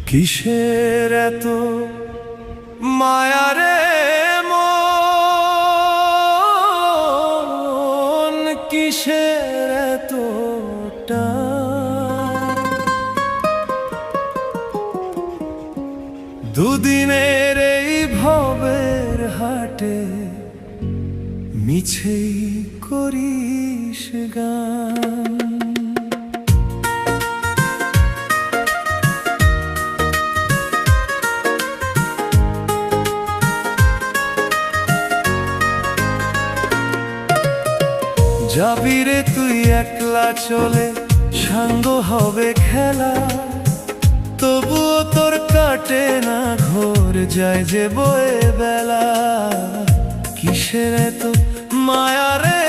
কিসের এত মায়া রে মন, কিসের এত টান? দুদিনের এই ভবের হাটে মিছেই করিস গান। যাবি রে তুই একলা চলে, সাঙ্গ হবে খেলা, তবুও তোর কাটে না ঘোর, যায় যে বয়ে বেলা। কিসের এত মায়া রে